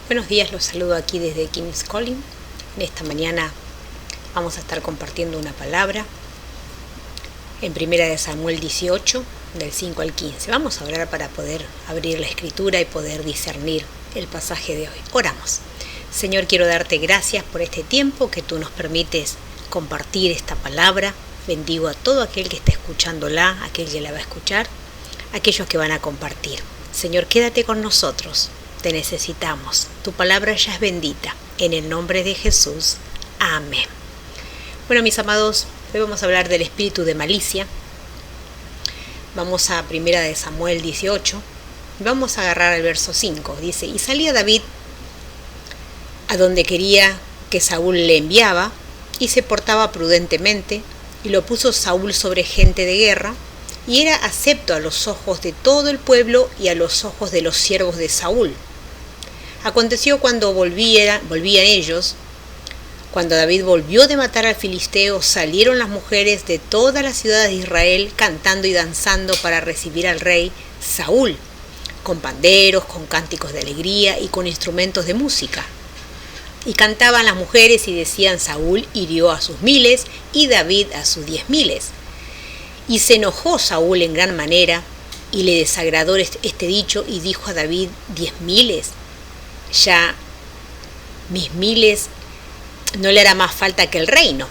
Buenos días, los saludo aquí desde King's Calling. En esta mañana vamos a estar compartiendo una palabra en 1 Samuel 18, del 5 al 15. Vamos a orar para poder abrir la escritura y poder discernir el pasaje de hoy. Oramos. Señor, quiero darte gracias por este tiempo que tú nos permites compartir esta palabra. Bendigo a todo aquel que está escuchándola, aquel que la va a escuchar, aquellos que van a compartir. Señor, quédate con nosotros. Te necesitamos. Tu palabra ya es bendita. En el nombre de Jesús. Amén. Bueno, mis amados, hoy vamos a hablar del espíritu de malicia. Vamos a 1 Samuel 18. Vamos a agarrar el verso 5. Dice, y salía David a donde quería que Saúl le enviaba, y se portaba prudentemente, y lo puso Saúl sobre gente de guerra, y era acepto a los ojos de todo el pueblo y a los ojos de los siervos de Saúl. Aconteció cuando volvían ellos, cuando David volvió de matar al filisteo, salieron las mujeres de todas las ciudades de Israel cantando y danzando para recibir al rey Saúl, con panderos, con cánticos de alegría y con instrumentos de música. Y cantaban las mujeres y decían, Saúl hirió a sus 1000 y David a sus 10.000. Y se enojó Saúl en gran manera y le desagradó este dicho y dijo a David, 10.000, ya mis 1000 no le hará más falta que el reino.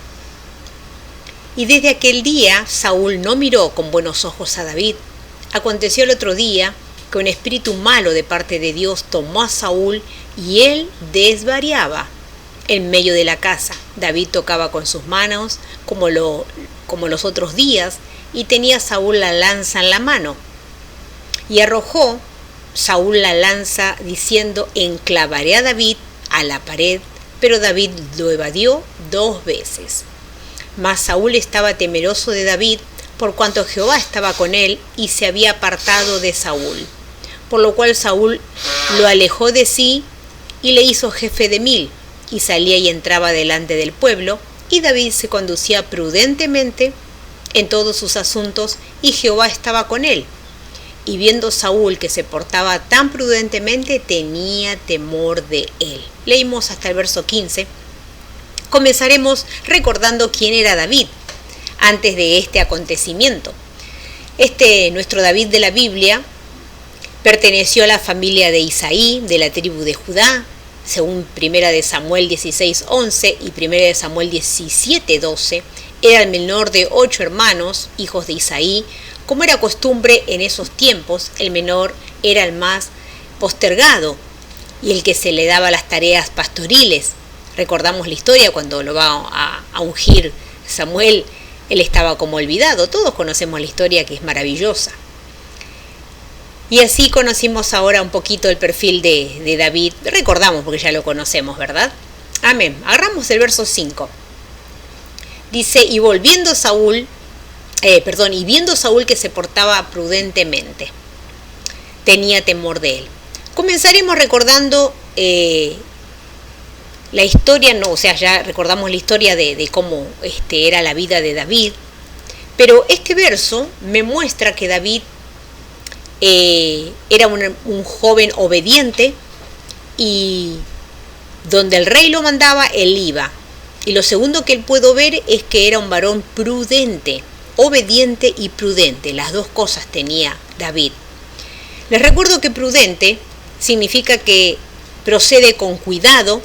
Y desde aquel día Saúl no miró con buenos ojos a David. Aconteció el otro día que un espíritu malo de parte de Dios tomó a Saúl y él desvariaba en medio de la casa. David tocaba con sus manos como los otros días y tenía Saúl la lanza en la mano. Y arrojó Saúl la lanza diciendo, enclavaré a David a la pared, pero David lo evadió 2 veces. Mas Saúl estaba temeroso de David, por cuanto Jehová estaba con él y se había apartado de Saúl. Por lo cual Saúl lo alejó de sí y le hizo jefe de 1000, y salía y entraba delante del pueblo, y David se conducía prudentemente en todos sus asuntos, y Jehová estaba con él. Y viendo Saúl que se portaba tan prudentemente, tenía temor de él. Leímos hasta el verso 15. Comenzaremos recordando quién era David antes de este acontecimiento. Nuestro David de la Biblia, perteneció a la familia de Isaí, de la tribu de Judá, según 1 Samuel 16:11 y 1 Samuel 17:12. Era el menor de 8 hermanos, hijos de Isaí. Como era costumbre en esos tiempos, el menor era el más postergado y el que se le daba las tareas pastoriles. Recordamos la historia cuando lo va a ungir Samuel, él estaba como olvidado. Todos conocemos la historia, que es maravillosa. Y así conocimos ahora un poquito el perfil de David. Recordamos porque ya lo conocemos, ¿verdad? Amén. Agarramos el verso 5. Dice, y viendo Saúl que se portaba prudentemente, tenía temor de él. Comenzaremos recordando la historia, ya recordamos la historia de cómo era la vida de David, pero este verso me muestra que David era un joven obediente, y donde el rey lo mandaba, él iba. Y lo segundo que él puedo ver es que era un varón prudente, obediente y prudente. Las dos cosas tenía David. Les recuerdo que prudente significa que procede con cuidado.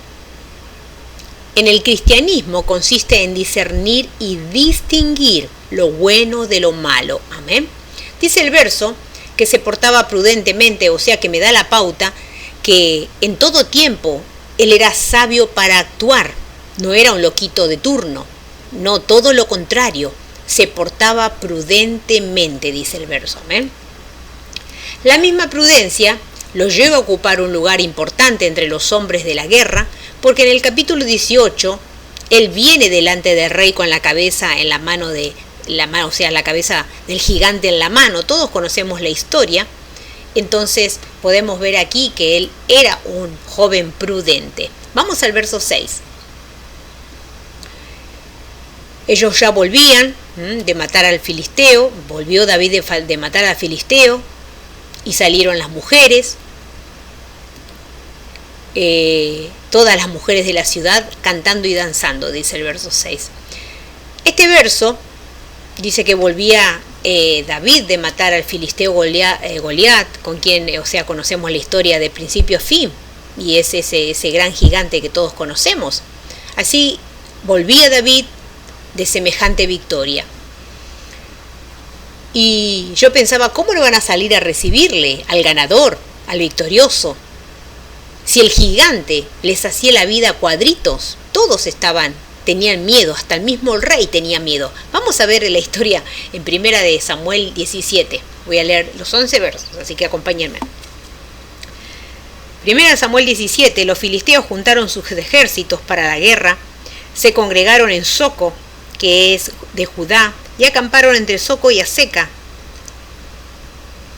En el cristianismo consiste en discernir y distinguir lo bueno de lo malo. Amén. Dice el verso que se portaba prudentemente, o sea que me da la pauta que en todo tiempo él era sabio para actuar. No era un loquito de turno, no, todo lo contrario, se portaba prudentemente, dice el verso. Amén. La misma prudencia lo lleva a ocupar un lugar importante entre los hombres de la guerra, porque en el capítulo 18 él viene delante del rey con la cabeza en la mano la cabeza del gigante en la mano. Todos conocemos la historia. Entonces podemos ver aquí que él era un joven prudente. Vamos al verso 6. Ellos ya volvían de matar al filisteo, volvió David de matar al filisteo, y salieron las mujeres. todas las mujeres de la ciudad cantando y danzando, dice el verso 6. Este verso dice que volvía David de matar al filisteo Goliat, con quien, conocemos la historia de principio a fin, y es ese gran gigante que todos conocemos. Así volvía David de semejante victoria. Y yo pensaba, ¿cómo no van a salir a recibirle al ganador, al victorioso? Si el gigante les hacía la vida a cuadritos, todos tenían miedo, hasta el mismo rey tenía miedo. Vamos a ver la historia en 1 de Samuel 17. Voy a leer los 11 versos, así que acompáñenme. 1 de Samuel 17, los filisteos juntaron sus ejércitos para la guerra, se congregaron en Soco, que es de Judá, y acamparon entre Soco y Aseca,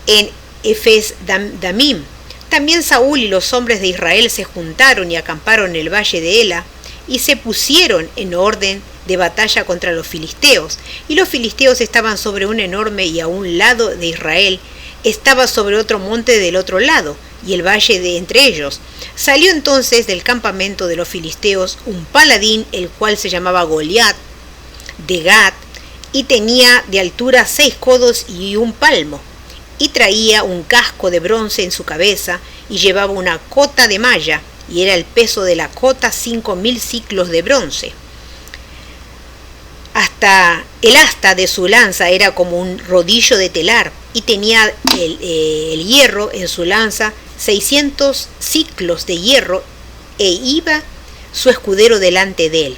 en Efes-Damim. También Saúl y los hombres de Israel se juntaron y acamparon en el valle de Ela, y se pusieron en orden de batalla contra los filisteos. Y los filisteos estaban sobre un enorme, y a un lado de Israel estaba sobre otro monte del otro lado, y el valle de entre ellos. Salió entonces del campamento de los filisteos un paladín, el cual se llamaba Goliat, de Gat, y tenía de altura 6 codos y 1 palmo, y traía un casco de bronce en su cabeza, y llevaba una cota de malla, y era el peso de la cota 5.000 siclos de bronce. Hasta el asta de su lanza era como un rodillo de telar, y tenía el hierro en su lanza 600 siclos de hierro, e iba su escudero delante de él.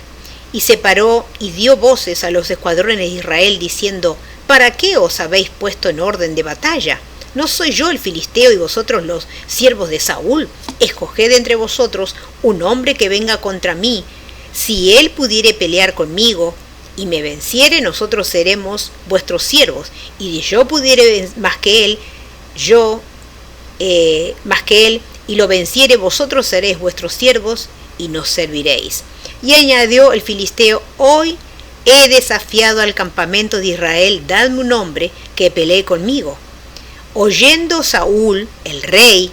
Y se paró y dio voces a los escuadrones de Israel, diciendo: ¿Para qué os habéis puesto en orden de batalla? ¿No soy yo el filisteo y vosotros los siervos de Saúl? Escoged entre vosotros un hombre que venga contra mí. Si él pudiere pelear conmigo y me venciere, nosotros seremos vuestros siervos. Y si yo pudiere más que él, y lo venciere, vosotros seréis vuestros siervos y nos serviréis. Y añadió el filisteo: hoy he desafiado al campamento de Israel, dadme un hombre que pelee conmigo. Oyendo Saúl, el rey,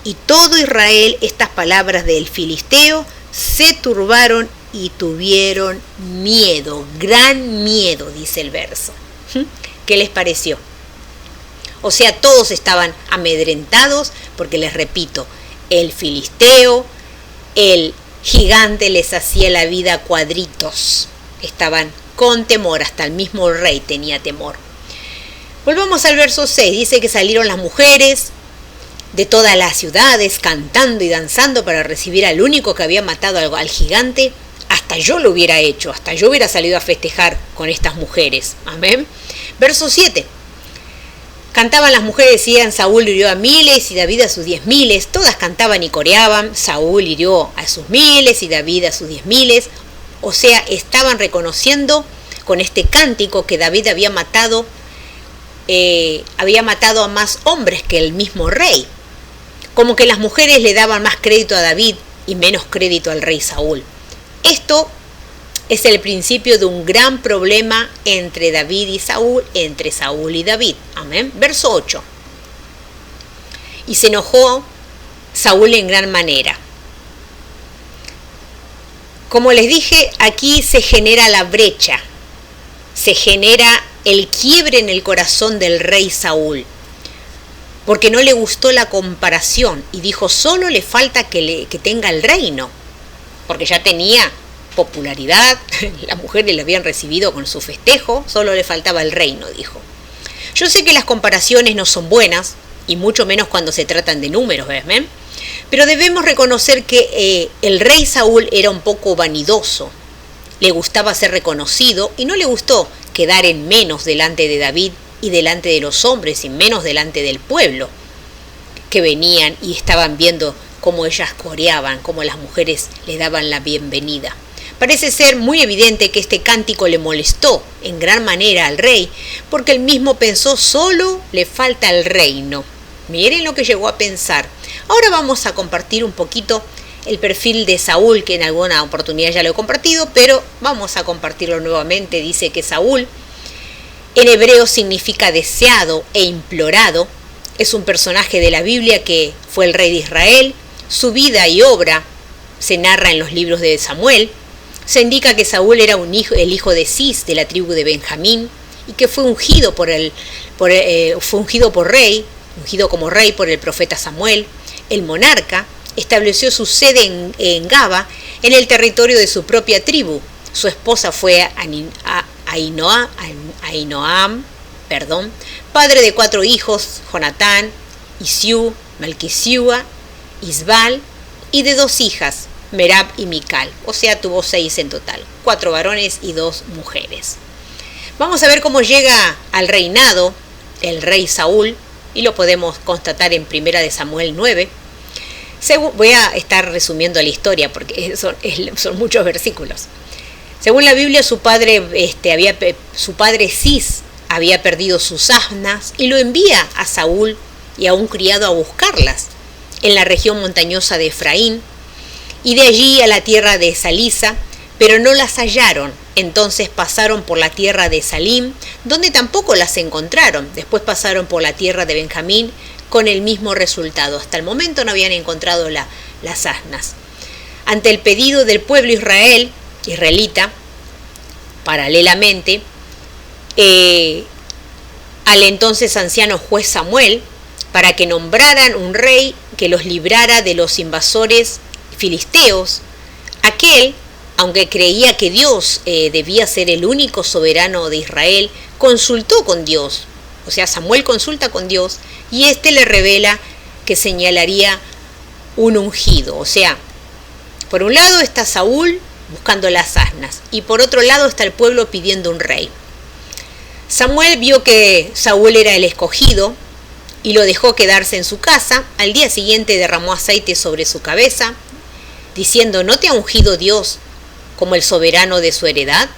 y todo Israel estas palabras del filisteo, se turbaron y tuvieron miedo, gran miedo, dice el verso. ¿Qué les pareció? O sea, todos estaban amedrentados porque, les repito, el filisteo, el gigante les hacía la vida a cuadritos. Estaban con temor, hasta el mismo rey tenía temor. Volvamos al verso 6, dice que salieron las mujeres de todas las ciudades cantando y danzando para recibir al único que había matado al gigante. Hasta yo lo hubiera hecho, hasta yo hubiera salido a festejar con estas mujeres. Amén. Verso 7. Cantaban las mujeres, decían: Saúl hirió a miles y David a sus 10.000. Todas cantaban y coreaban: Saúl hirió a sus miles y David a sus 10.000. O sea, estaban reconociendo con este cántico que David había matado a más hombres que el mismo rey. Como que las mujeres le daban más crédito a David y menos crédito al rey Saúl. Esto es el principio de un gran problema entre David y Saúl, entre Saúl y David. Amén. Verso 8. Y se enojó Saúl en gran manera. Como les dije, aquí se genera la brecha, se genera el quiebre en el corazón del rey Saúl, porque no le gustó la comparación y dijo: solo le falta que tenga el reino, porque ya tenía popularidad, las mujeres le habían recibido con su festejo, solo le faltaba el reino, dijo. Yo sé que las comparaciones no son buenas, y mucho menos cuando se tratan de números, ¿ven? Pero debemos reconocer que el rey Saúl era un poco vanidoso, le gustaba ser reconocido y no le gustó quedar en menos delante de David y delante de los hombres y menos delante del pueblo, que venían y estaban viendo cómo ellas coreaban, cómo las mujeres le daban la bienvenida. Parece ser muy evidente que este cántico le molestó en gran manera al rey, porque él mismo pensó: solo le falta el reino. Miren lo que llegó a pensar. Ahora vamos a compartir un poquito el perfil de Saúl, que en alguna oportunidad ya lo he compartido, pero vamos a compartirlo nuevamente. Dice que Saúl en hebreo significa deseado e implorado. Es un personaje de la Biblia que fue el rey de Israel, Su vida y obra se narra en los libros de Samuel. Se indica que Saúl era el hijo de Cis, de la tribu de Benjamín, y que fue ungido como rey por el profeta Samuel. El monarca estableció su sede en Gaba, en el territorio de su propia tribu. Su esposa fue Ahinoam, padre de 4 hijos, Jonatán, Isiú, Malquisúa, Isbal, y de 2 hijas, Merab y Mical. O sea, tuvo 6 en total, 4 varones y 2 mujeres. Vamos a ver cómo llega al reinado el rey Saúl, y lo podemos constatar en 1 de Samuel 9. Voy a estar resumiendo la historia porque son muchos versículos. Según la Biblia, su padre Cis había perdido sus asnas y lo envía a Saúl y a un criado a buscarlas en la región montañosa de Efraín, y de allí a la tierra de Salisa, pero no las hallaron. Entonces pasaron por la tierra de Salim, donde tampoco las encontraron. Después pasaron por la tierra de Benjamín, con el mismo resultado. Hasta el momento no habían encontrado las asnas. Ante el pedido del pueblo israelita, paralelamente, al entonces anciano juez Samuel, para que nombraran un rey que los librara de los invasores filisteos, aquel, aunque creía que Dios debía ser el único soberano de Israel, consultó con Dios. O sea, Samuel consulta con Dios y éste le revela que señalaría un ungido. O sea, por un lado está Saúl buscando las asnas y por otro lado está el pueblo pidiendo un rey. Samuel vio que Saúl era el escogido y lo dejó quedarse en su casa. Al día siguiente derramó aceite sobre su cabeza, diciendo: ¿no te ha ungido Dios como el soberano de su heredad?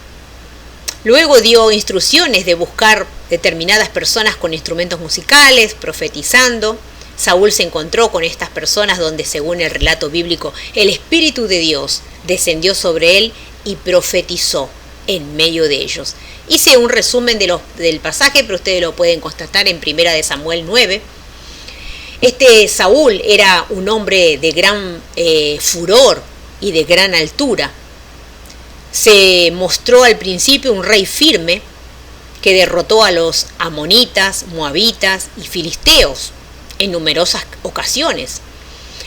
Luego dio instrucciones de buscar determinadas personas con instrumentos musicales, profetizando. Saúl se encontró con estas personas donde, según el relato bíblico, el Espíritu de Dios descendió sobre él y profetizó en medio de ellos. Hice un resumen del pasaje, pero ustedes lo pueden constatar en 1 de Samuel 9. Este Saúl era un hombre de gran furor y de gran altura. Se mostró al principio un rey firme que derrotó a los amonitas, moabitas y filisteos en numerosas ocasiones.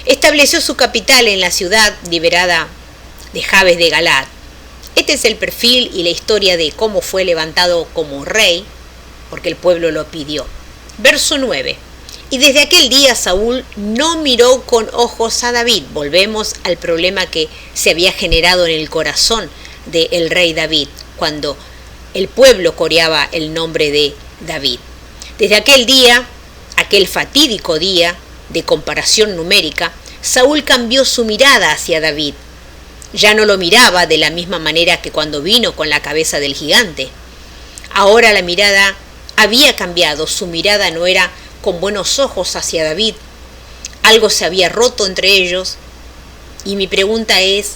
Estableció su capital en la ciudad liberada de Jabes de Galaad. Este es el perfil y la historia de cómo fue levantado como rey, porque el pueblo lo pidió. Verso 9. Y desde aquel día Saúl no miró con ojos a David. Volvemos al problema que se había generado en el corazón del rey David, cuando el pueblo coreaba el nombre de David. Desde aquel día, aquel fatídico día de comparación numérica, Saúl cambió su mirada hacia David. Ya no lo miraba de la misma manera que cuando vino con la cabeza del gigante. Ahora la mirada había cambiado, su mirada no era con buenos ojos hacia David. Algo se había roto entre ellos, y mi pregunta es: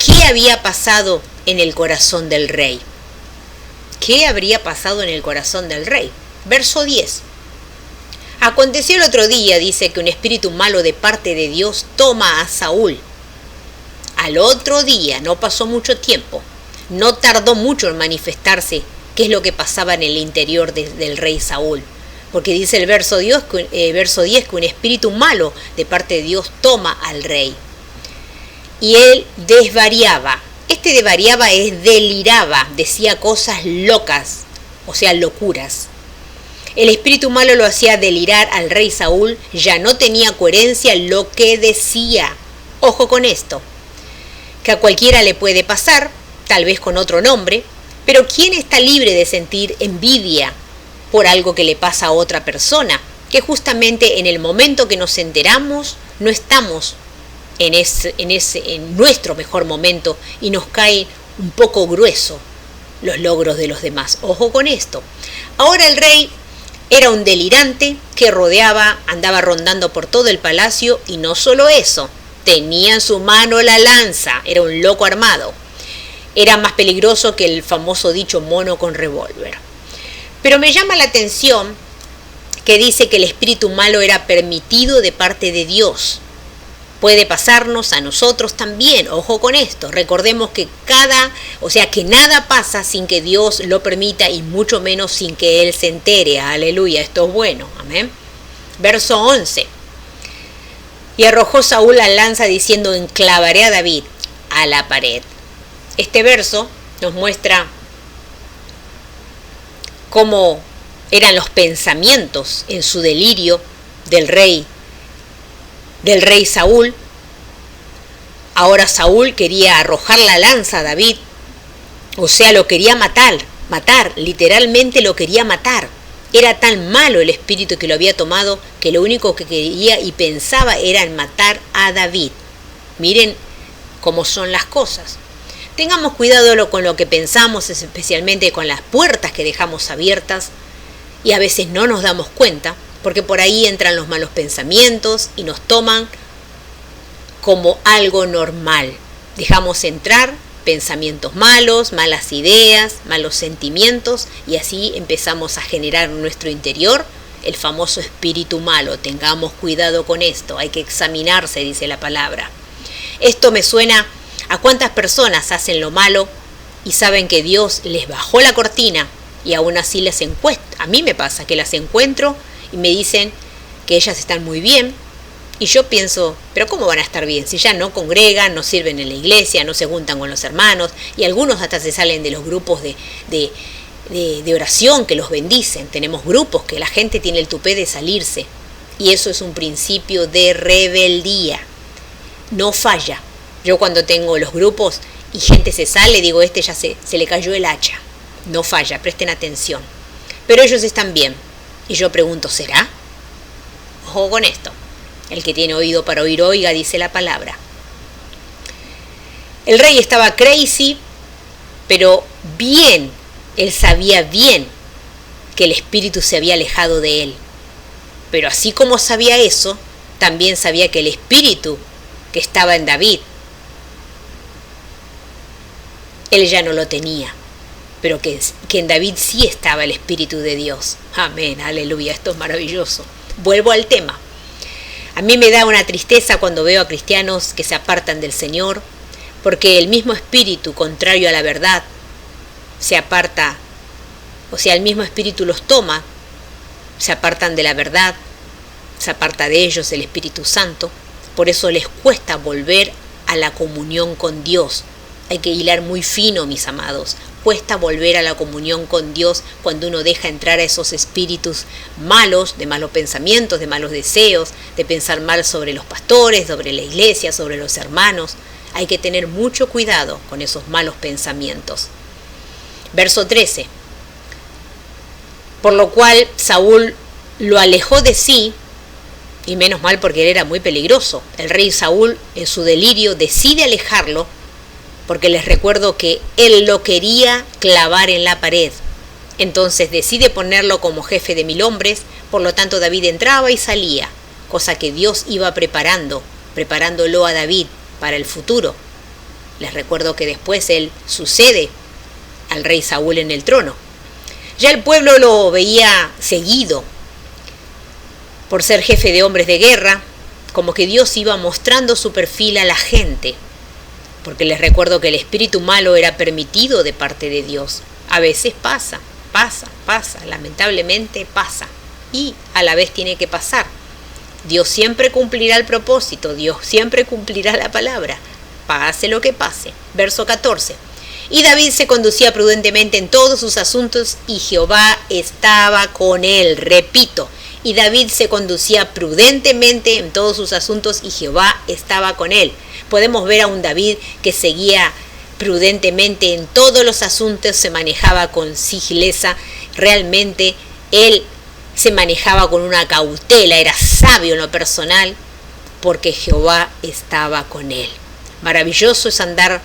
¿qué había pasado en el corazón del rey? ¿Qué habría pasado en el corazón del rey? Verso 10. Aconteció el otro día, dice, que un espíritu malo de parte de Dios toma a Saúl. Al otro día, no pasó mucho tiempo, no tardó mucho en manifestarse qué es lo que pasaba en el interior del rey Saúl. Porque dice el verso 10 que un espíritu malo de parte de Dios toma al rey. Y él desvariaba. Este desvariaba es deliraba, decía cosas locas, o sea, locuras. El espíritu malo lo hacía delirar al rey Saúl, ya no tenía coherencia lo que decía. Ojo con esto, que a cualquiera le puede pasar, tal vez con otro nombre, pero ¿quién está libre de sentir envidia por algo que le pasa a otra persona? Que justamente en el momento que nos enteramos, no estamos en nuestro mejor momento y nos cae un poco grueso los logros de los demás. Ojo con esto. Ahora el rey era un delirante que andaba rondando por todo el palacio, y no solo eso, tenía en su mano la lanza, era un loco armado. Era más peligroso que el famoso dicho mono con revólver. Pero me llama la atención que dice que el espíritu malo era permitido de parte de Dios. puede pasarnos a nosotros también. Ojo con esto, recordemos que que nada pasa sin que Dios lo permita y mucho menos sin que Él se entere. Aleluya, esto es bueno, amén. Verso 11. Y arrojó Saúl la lanza diciendo: enclavaré a David a la pared. Este verso nos muestra cómo eran los pensamientos en su delirio del rey Saúl. Ahora Saúl quería arrojar la lanza a David, o sea, lo quería matar, literalmente lo quería matar. Era tan malo el espíritu que lo había tomado que lo único que quería y pensaba era en matar a David. Miren cómo son las cosas. Tengamos cuidado con lo que pensamos, especialmente con las puertas que dejamos abiertas y a veces no nos damos cuenta, porque por ahí entran los malos pensamientos y nos toman como algo normal. Dejamos entrar pensamientos malos, malas ideas, malos sentimientos y así empezamos a generar en nuestro interior el famoso espíritu malo. Tengamos cuidado con esto, hay que examinarse, dice la palabra. Esto me suena a cuántas personas hacen lo malo y saben que Dios les bajó la cortina y aún así les encuentro. A mí me pasa que las encuentro y me dicen que ellas están muy bien. Y yo pienso, pero ¿cómo van a estar bien? Si ya no congregan, no sirven en la iglesia, no se juntan con los hermanos, y algunos hasta se salen de los grupos de oración que los bendicen. Tenemos grupos que la gente tiene el tupé de salirse, y eso es un principio de rebeldía. No falla. Yo cuando tengo los grupos y gente se sale, digo, ya se le cayó el hacha. No falla, presten atención. Pero ellos están bien. Y yo pregunto, ¿será? Ojo con esto. El que tiene oído para oír, oiga, dice la palabra. El rey estaba crazy, pero bien, él sabía bien que el espíritu se había alejado de él. Pero así como sabía eso, también sabía que el espíritu que estaba en David, él ya no lo tenía, pero que en David sí estaba el espíritu de Dios. Amén, aleluya, esto es maravilloso. Vuelvo al tema. A mí me da una tristeza cuando veo a cristianos que se apartan del Señor, porque el mismo espíritu contrario a la verdad se aparta, o sea, el mismo espíritu los toma, se apartan de la verdad, se aparta de ellos el Espíritu Santo, por eso les cuesta volver a la comunión con Dios. Hay que hilar muy fino, mis amados. Cuesta volver a la comunión con Dios cuando uno deja entrar a esos espíritus malos, de malos pensamientos, de malos deseos, de pensar mal sobre los pastores, sobre la iglesia, sobre los hermanos. Hay que tener mucho cuidado con esos malos pensamientos. Verso 13. Por lo cual Saúl lo alejó de sí, y menos mal porque él era muy peligroso. El rey Saúl, en su delirio, decide alejarlo, porque les recuerdo que él lo quería clavar en la pared. Entonces decide ponerlo como jefe de 1000 hombres, por lo tanto David entraba y salía, cosa que Dios iba preparándolo a David para el futuro. Les recuerdo que después él sucede al rey Saúl en el trono. Ya el pueblo lo veía seguido por ser jefe de hombres de guerra, como que Dios iba mostrando su perfil a la gente, porque les recuerdo que el espíritu malo era permitido de parte de Dios. A veces pasa, lamentablemente pasa, y a la vez tiene que pasar. Dios siempre cumplirá el propósito, Dios siempre cumplirá la palabra, pase lo que pase. Verso 14. Y David se conducía prudentemente en todos sus asuntos y Jehová estaba con él. Repito, y David se conducía prudentemente en todos sus asuntos y Jehová estaba con él. Podemos ver a un David que seguía prudentemente en todos los asuntos, se manejaba con sigileza. Realmente él se manejaba con una cautela, era sabio en lo personal, porque Jehová estaba con él. Maravilloso es andar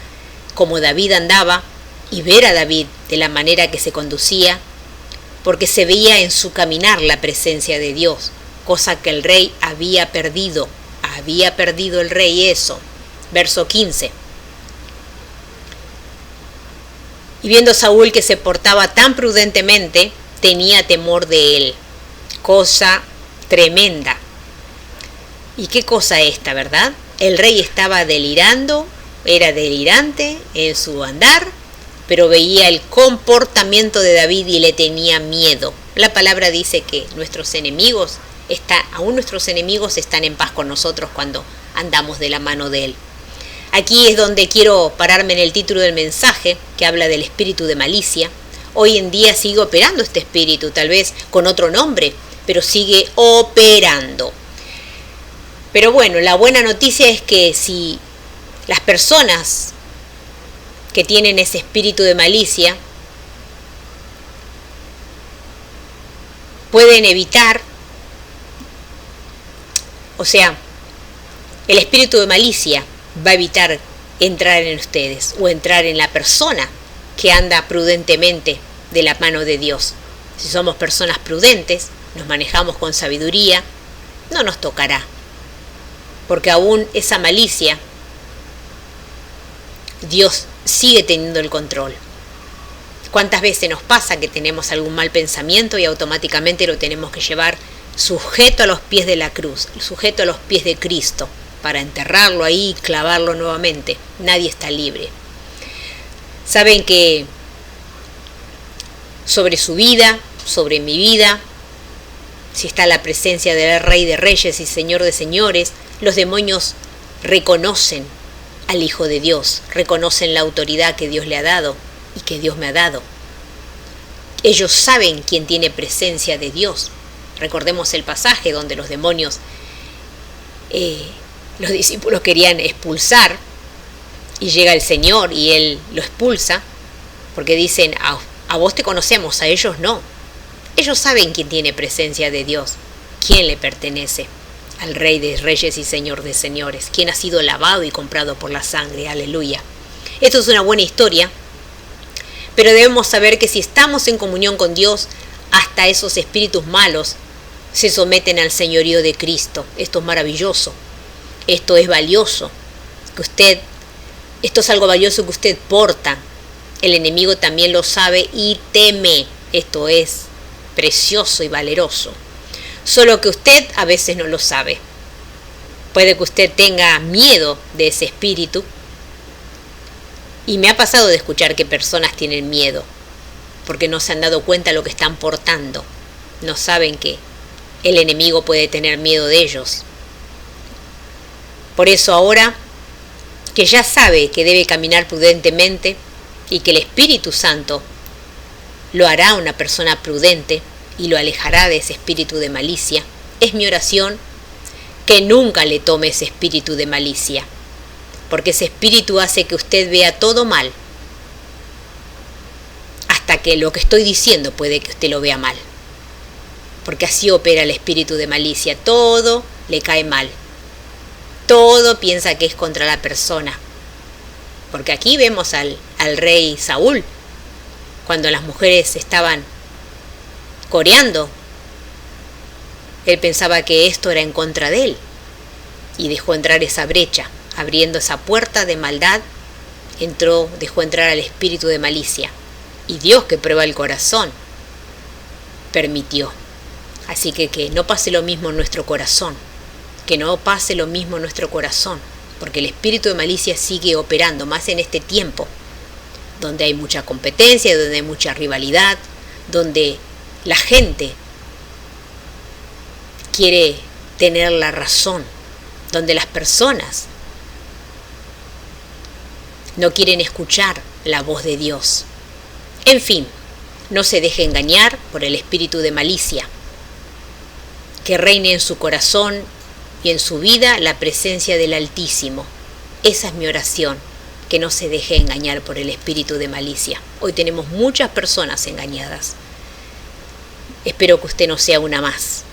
como David andaba y ver a David de la manera que se conducía, porque se veía en su caminar la presencia de Dios, cosa que el rey había perdido el rey eso. Verso 15. Y viendo Saúl que se portaba tan prudentemente, tenía temor de él. Cosa tremenda. ¿Y qué cosa esta, verdad? El rey estaba delirando, era delirante en su andar, pero veía el comportamiento de David y le tenía miedo. La palabra dice que aún nuestros enemigos están en paz con nosotros cuando andamos de la mano de él. Aquí es donde quiero pararme en el título del mensaje, que habla del espíritu de malicia. Hoy en día sigue operando este espíritu, tal vez con otro nombre, pero sigue operando. Pero bueno, la buena noticia es que si las personas que tienen ese espíritu de malicia pueden evitar, o sea, el espíritu de malicia va a evitar entrar en ustedes o entrar en la persona que anda prudentemente de la mano de Dios. Si somos personas prudentes, nos manejamos con sabiduría, no nos tocará, porque aún esa malicia, Dios sigue teniendo el control. ¿Cuántas veces nos pasa que tenemos algún mal pensamiento y automáticamente lo tenemos que llevar sujeto a los pies de la cruz, sujeto a los pies de Cristo, para enterrarlo ahí y clavarlo nuevamente? Nadie está libre. Saben que sobre su vida, sobre mi vida, si está la presencia del Rey de Reyes y Señor de Señores, los demonios reconocen al Hijo de Dios, reconocen la autoridad que Dios le ha dado y que Dios me ha dado. Ellos saben quién tiene presencia de Dios. Recordemos el pasaje donde los demonios, los discípulos querían expulsar y llega el Señor y Él lo expulsa, porque dicen, a vos te conocemos, a ellos no. Ellos saben quién tiene presencia de Dios, quién le pertenece al Rey de Reyes y Señor de Señores, quien ha sido lavado y comprado por la sangre. Aleluya. Esto es una buena historia, pero debemos saber que si estamos en comunión con Dios, hasta esos espíritus malos se someten al señorío de Cristo. Esto es maravilloso, esto es valioso, esto es algo valioso que usted porta. El enemigo también lo sabe y teme. Esto es precioso y valeroso. Solo que usted a veces no lo sabe. Puede que usted tenga miedo de ese espíritu. Y me ha pasado de escuchar que personas tienen miedo porque no se han dado cuenta de lo que están portando. No saben que el enemigo puede tener miedo de ellos. Por eso ahora que ya sabe que debe caminar prudentemente y que el Espíritu Santo lo hará una persona prudente y lo alejará de ese espíritu de malicia, es mi oración que nunca le tome ese espíritu de malicia, porque ese espíritu hace que usted vea todo mal, hasta que lo que estoy diciendo puede que usted lo vea mal, porque así opera el espíritu de malicia. Todo le cae mal, todo piensa que es contra la persona, porque aquí vemos al rey Saúl, cuando las mujeres estaban coreando, él pensaba que esto era en contra de él y dejó entrar esa brecha, abriendo esa puerta de maldad, dejó entrar al espíritu de malicia, y Dios, que prueba el corazón, permitió. Así que no pase lo mismo en nuestro corazón, que no pase lo mismo en nuestro corazón, porque el espíritu de malicia sigue operando, más en este tiempo, donde hay mucha competencia, donde hay mucha rivalidad, donde la gente quiere tener la razón, donde las personas no quieren escuchar la voz de Dios. En fin, no se deje engañar por el espíritu de malicia. Que reine en su corazón y en su vida la presencia del Altísimo. Esa es mi oración, que no se deje engañar por el espíritu de malicia. Hoy tenemos muchas personas engañadas. Espero que usted no sea una más.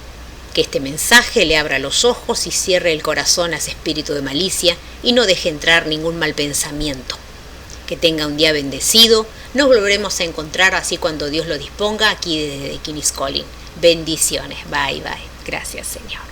Que este mensaje le abra los ojos y cierre el corazón a ese espíritu de malicia y no deje entrar ningún mal pensamiento. Que tenga un día bendecido. Nos volveremos a encontrar así cuando Dios lo disponga aquí desde King's Calling. Bendiciones. Bye, bye. Gracias, Señor.